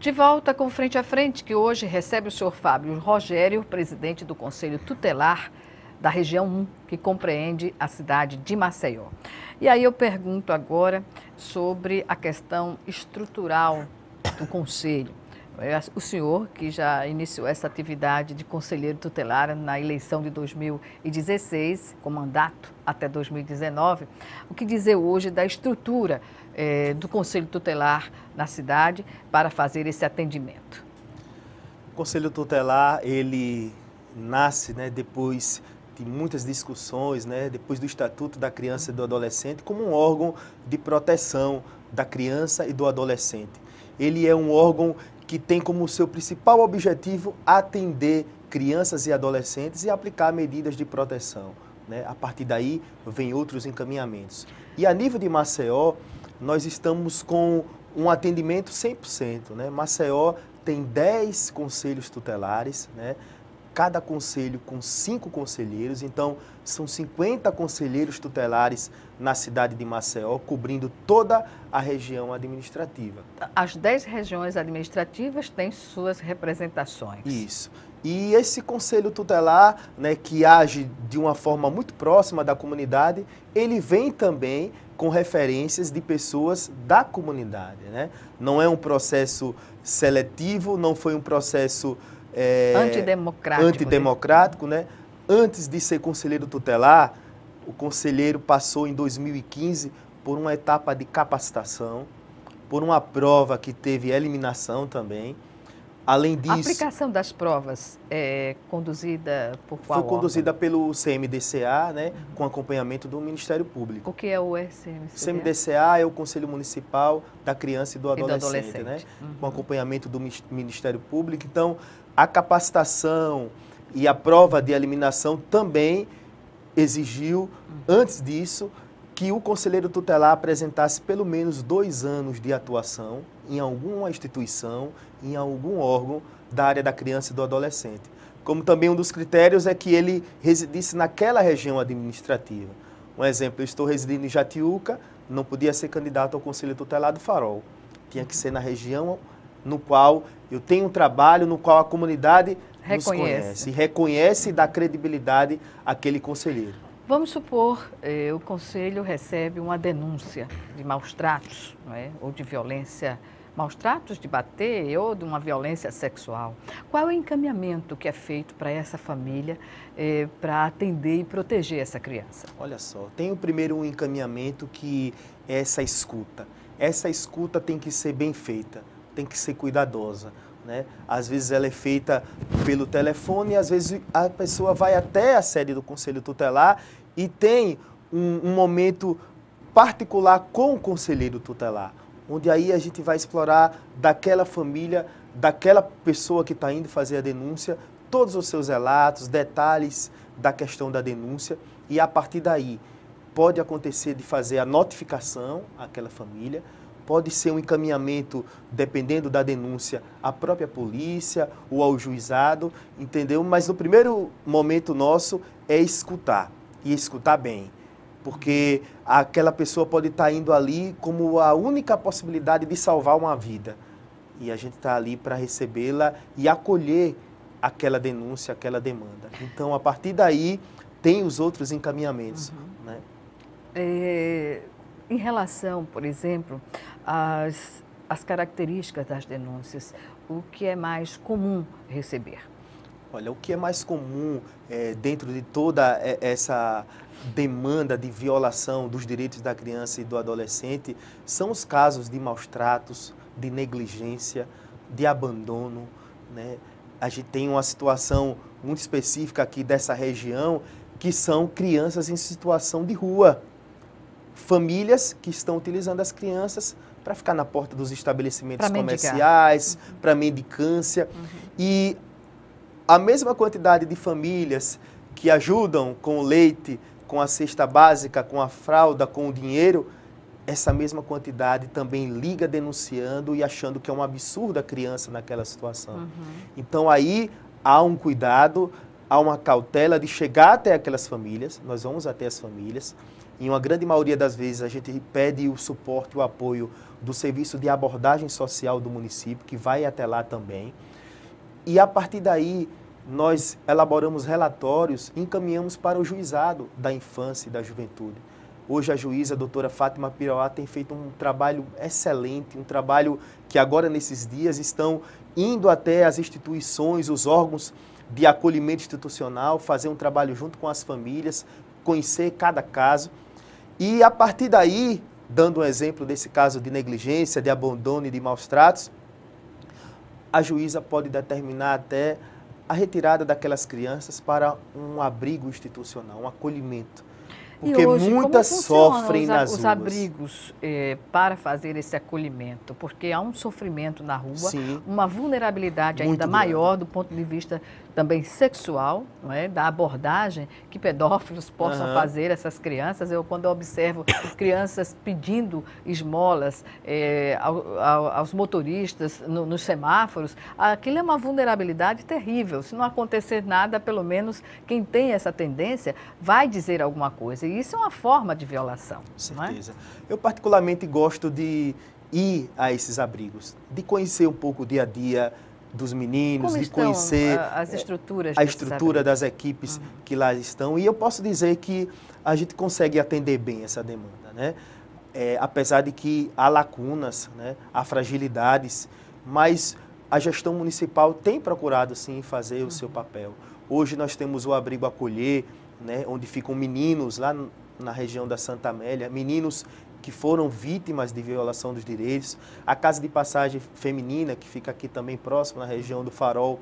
De volta com Frente a Frente, que hoje recebe o senhor Fábio Rogério, presidente do Conselho Tutelar da região 1, que compreende a cidade de Maceió. E aí eu pergunto agora sobre a questão estrutural do Conselho. O senhor, que já iniciou essa atividade de conselheiro tutelar na eleição de 2016, com mandato até 2019, o que dizer hoje da estrutura do Conselho Tutelar na cidade para fazer esse atendimento? O Conselho Tutelar, ele nasce, depois de muitas discussões, depois do Estatuto da Criança e do Adolescente, como um órgão de proteção da criança e do adolescente. Ele é um órgão que tem como seu principal objetivo atender crianças e adolescentes e aplicar medidas de proteção. A partir daí, vem outros encaminhamentos. E a nível de Maceió, nós estamos com um atendimento 100%. Maceió tem 10 conselhos tutelares, cada conselho com 5 conselheiros, então são 50 conselheiros tutelares na cidade de Maceió, cobrindo toda a região administrativa. As 10 regiões administrativas têm suas representações. Isso. E esse conselho tutelar, que age de uma forma muito próxima da comunidade, ele vem também com referências de pessoas da comunidade. Não é um processo seletivo, não foi um processo antidemocrático. Antes de ser conselheiro tutelar, o conselheiro passou em 2015 por uma etapa de capacitação, por uma prova que teve eliminação também. Além disso, a aplicação das provas é conduzida por qual Foi conduzida órgão? pelo CMDCA, com acompanhamento do Ministério Público. O que é o CMDCA? O CMDCA é o Conselho Municipal da Criança e do Adolescente, com acompanhamento do Ministério Público. Então, a capacitação e a prova de eliminação também exigiu, antes disso, que o conselheiro tutelar apresentasse pelo menos 2 anos de atuação em alguma instituição, em algum órgão da área da criança e do adolescente. Como também um dos critérios é que ele residisse naquela região administrativa. Um exemplo, eu estou residindo em Jatiuca, não podia ser candidato ao Conselho Tutelar do Farol. Tinha que ser na região no qual eu tenho um trabalho, no qual a comunidade nos conhece e reconhece e dá credibilidade àquele conselheiro. Vamos supor, o Conselho recebe uma denúncia de maus-tratos, ou de violência, maus-tratos de bater ou de uma violência sexual. Qual é o encaminhamento que é feito para essa família para atender e proteger essa criança? Olha só, tem o primeiro um encaminhamento que é essa escuta. Essa escuta tem que ser bem feita, tem que ser cuidadosa. Às vezes ela é feita pelo telefone e às vezes a pessoa vai até a sede do Conselho Tutelar e tem um momento particular com o conselheiro tutelar, onde aí a gente vai explorar daquela família, daquela pessoa que está indo fazer a denúncia, todos os seus relatos, detalhes da questão da denúncia e a partir daí pode acontecer de fazer a notificação àquela família, pode ser um encaminhamento, dependendo da denúncia, à própria polícia ou ao juizado, entendeu? Mas no primeiro momento nosso é escutar, e escutar bem. Porque aquela pessoa pode estar indo ali como a única possibilidade de salvar uma vida. E a gente está ali para recebê-la e acolher aquela denúncia, aquela demanda. Então, a partir daí, tem os outros encaminhamentos. Em relação, por exemplo, às características das denúncias, o que é mais comum receber? Olha, o que é mais comum dentro de toda essa demanda de violação dos direitos da criança e do adolescente são os casos de maus-tratos, de negligência, de abandono. A gente tem uma situação muito específica aqui dessa região, que são crianças em situação de rua. Famílias que estão utilizando as crianças para ficar na porta dos estabelecimentos comerciais, para mendicância. E a mesma quantidade de famílias que ajudam com o leite, com a cesta básica, com a fralda, com o dinheiro, essa mesma quantidade também liga denunciando e achando que é um absurdo a criança naquela situação. Então aí há um cuidado, há uma cautela de chegar até aquelas famílias, nós vamos até as famílias, em uma grande maioria das vezes a gente pede o suporte, o apoio do serviço de abordagem social do município, que vai até lá também. E a partir daí, nós elaboramos relatórios e encaminhamos para o juizado da infância e da juventude. Hoje a juíza, a doutora Fátima Pirauá, tem feito um trabalho excelente, um trabalho que agora nesses dias estão indo até as instituições, os órgãos de acolhimento institucional, fazer um trabalho junto com as famílias, conhecer cada caso. E a partir daí, dando um exemplo desse caso de negligência, de abandono e de maus tratos, a juíza pode determinar até a retirada daquelas crianças para um abrigo institucional, um acolhimento. Porque hoje, muitas sofrem nas ruas. Os abrigos para fazer esse acolhimento? Porque há um sofrimento na rua, sim, uma vulnerabilidade ainda maior do ponto de vista também sexual, não é? Da abordagem que pedófilos possam fazer essas crianças. Quando eu observo crianças pedindo esmolas aos motoristas nos semáforos, aquilo é uma vulnerabilidade terrível. Se não acontecer nada, pelo menos quem tem essa tendência vai dizer alguma coisa. E isso é uma forma de violação. Com certeza. Não é? Eu particularmente gosto de ir a esses abrigos, de conhecer um pouco o dia a dia dos meninos, de conhecer as estruturas a estrutura das equipes que lá estão. E eu posso dizer que a gente consegue atender bem essa demanda, né? Apesar de que há lacunas, né? Há fragilidades, mas a gestão municipal tem procurado, sim, fazer o seu papel. Hoje nós temos o Abrigo Acolher, né? Onde ficam meninos lá na região da Santa Amélia, meninos que foram vítimas de violação dos direitos, a Casa de Passagem Feminina, que fica aqui também próximo, na região do Farol,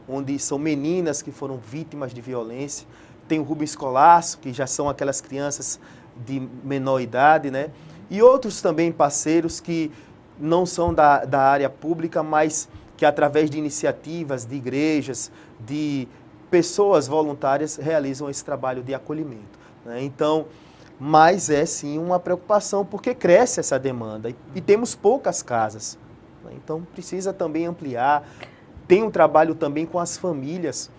onde são meninas que foram vítimas de violência, tem o Rubens Colasso, que já são aquelas crianças de menor idade, né? E outros também parceiros que não são da área pública, mas que através de iniciativas, de igrejas, de pessoas voluntárias, realizam esse trabalho de acolhimento, né? Então, mas é sim uma preocupação, porque cresce essa demanda e temos poucas casas, né? Então precisa também ampliar. Tem um trabalho também com as famílias.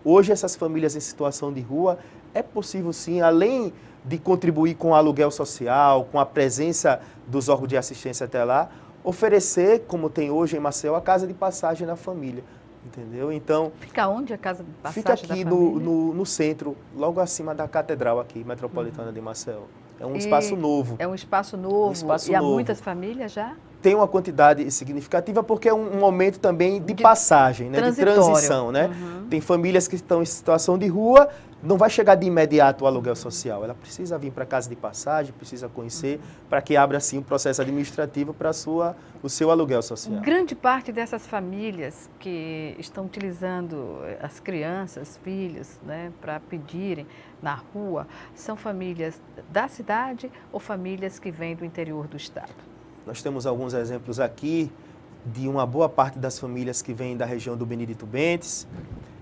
Hoje essas famílias em situação de rua, é possível sim, além de contribuir com o aluguel social, com a presença dos órgãos de assistência até lá, oferecer, como tem hoje em Maceió, a casa de passagem na família. Entendeu? Então, fica onde a casa de passagem fica aqui no centro, logo acima da catedral aqui, metropolitana de Maceió. É um espaço novo. É um espaço novo. Há muitas famílias já? Tem uma quantidade significativa porque é um momento também de passagem, né? De transição, né? Tem famílias que estão em situação de rua, não vai chegar de imediato o aluguel social. Ela precisa vir para a casa de passagem, precisa conhecer, para que abra, assim, um processo administrativo para o seu aluguel social. Grande parte dessas famílias que estão utilizando as crianças, filhos, né, para pedirem na rua, são famílias da cidade ou famílias que vêm do interior do estado? Nós temos alguns exemplos aqui de uma boa parte das famílias que vêm da região do Benedito Bentes,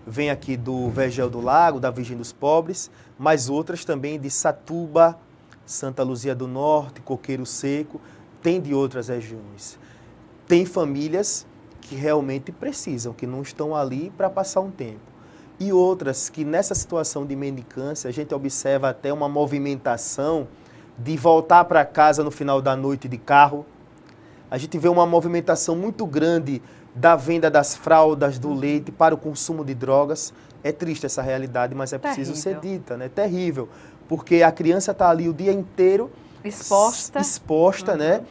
vem aqui do Vergel do Lago, da Virgem dos Pobres, mas outras também de Satuba, Santa Luzia do Norte, Coqueiro Seco, tem de outras regiões. Tem famílias que realmente precisam, que não estão ali para passar um tempo. E outras que nessa situação de mendicância, a gente observa até uma movimentação de voltar para casa no final da noite de carro. A gente vê uma movimentação muito grande da venda das fraldas, do leite para o consumo de drogas. É triste essa realidade, mas é preciso ser dita, né? Terrível, porque a criança está ali o dia inteiro exposta, né?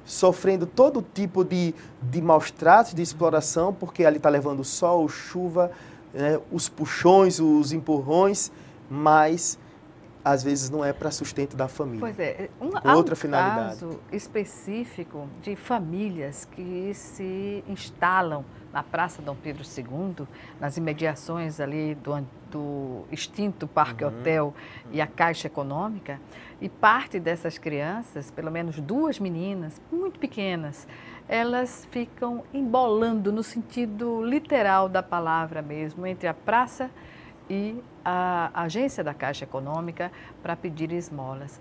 Sofrendo todo tipo de maus tratos, de exploração, porque ali está levando sol, chuva, né? Os puxões, os empurrões, mas às vezes não é para sustento da família. Pois é, há outra finalidade. Caso específico de famílias que se instalam na Praça Dom Pedro II, nas imediações ali do extinto Parque Hotel e a Caixa Econômica, e parte dessas crianças, pelo menos 2 meninas, muito pequenas, elas ficam embolando no sentido literal da palavra mesmo, entre a praça e a agência da Caixa Econômica para pedir esmolas.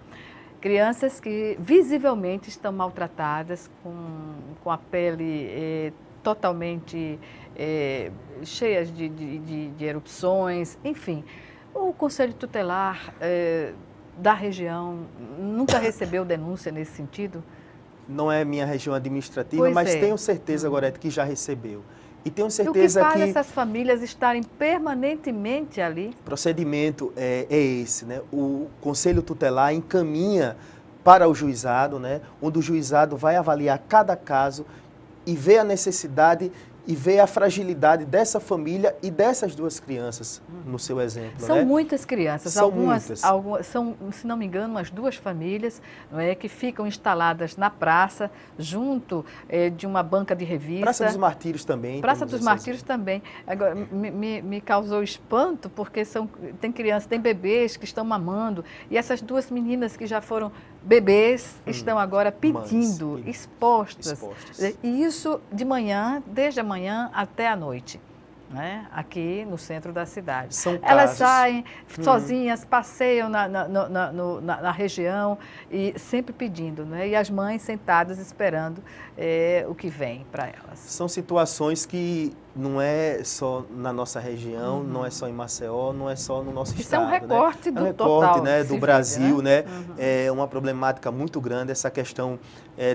Crianças que visivelmente estão maltratadas, com a pele totalmente cheias de erupções, enfim. O Conselho Tutelar da região nunca recebeu denúncia nesse sentido? não é minha região administrativa, Pois mas é. tenho certeza, Gorete, que já recebeu. E tenho E o que certeza faz que essas famílias estarem permanentemente ali? o procedimento é esse, né? O Conselho Tutelar encaminha para o juizado, né? Onde o juizado vai avaliar cada caso e ver a necessidade e ver a fragilidade dessa família e dessas duas crianças, no seu exemplo. São né? muitas crianças, São muitas. são, se não me engano, umas 2 famílias, não é, que ficam instaladas na praça, junto de uma banca de revista. Praça dos Martírios também. Praça temos dos esse Martírios exemplo. também. Agora, me causou espanto, porque tem crianças, tem bebês que estão mamando, e essas 2 meninas que já foram bebês estão agora pedindo, Mães, expostas. expostas. E isso de manhã, desde a manhã até a noite, né? Aqui no centro da cidade. São Elas casos. saem sozinhas, passeiam na região e sempre pedindo, né? E as mães sentadas esperando o que vem para elas. São situações que não é só na nossa região, não é só em Maceió, não é só no nosso Isso estado. é um recorte né? do É um recorte, total né, que do se vive, Brasil, né? né? É uma problemática muito grande essa questão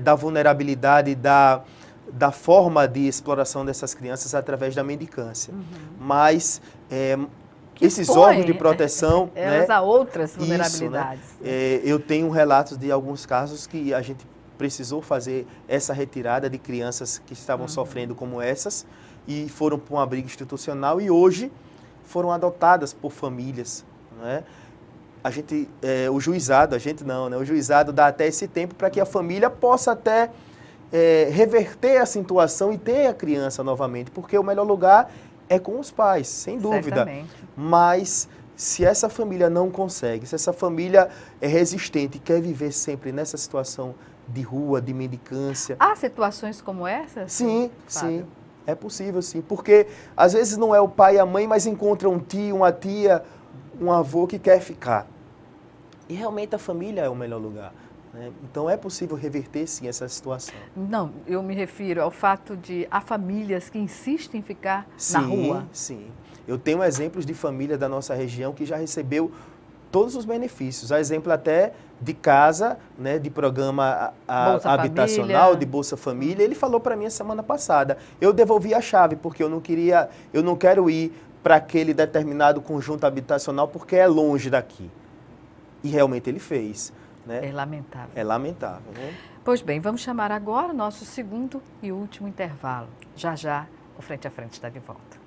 da vulnerabilidade da forma de exploração dessas crianças através da mendicância. Mas Que esses expõe órgãos de proteção, elas né? a outras Isso, né? vulnerabilidades. Eu tenho relatos de alguns casos que a gente precisou fazer essa retirada de crianças que estavam sofrendo como essas e foram para um abrigo institucional e hoje foram adotadas por famílias, né? O juizado, a gente não, né? O juizado dá até esse tempo para que a família possa até reverter a situação e ter a criança novamente, porque o melhor lugar é com os pais, sem dúvida. Certamente. Mas se essa família não consegue, se essa família é resistente e quer viver sempre nessa situação de rua, de mendicância... Há situações como essas? Sim, Fábio? sim. É possível, sim. Porque às vezes não é o pai e a mãe, mas encontra um tio, uma tia, um avô que quer ficar. E realmente a família é o melhor lugar. Né? Então é possível reverter, sim, essa situação. Não, eu me refiro ao fato de há famílias que insistem em ficar na rua. Sim. Eu tenho exemplos de família da nossa região que já recebeu todos os benefícios. Há exemplo até de casa, né, de programa Bolsa habitacional, Família. de Bolsa Família. Ele falou para mim a semana passada. Eu devolvi a chave porque eu não quero ir para aquele determinado conjunto habitacional porque é longe daqui. E realmente ele fez. Né? É lamentável. É lamentável, né? Pois bem, vamos chamar agora o nosso segundo e último intervalo. Já já, o Frente a Frente está de volta.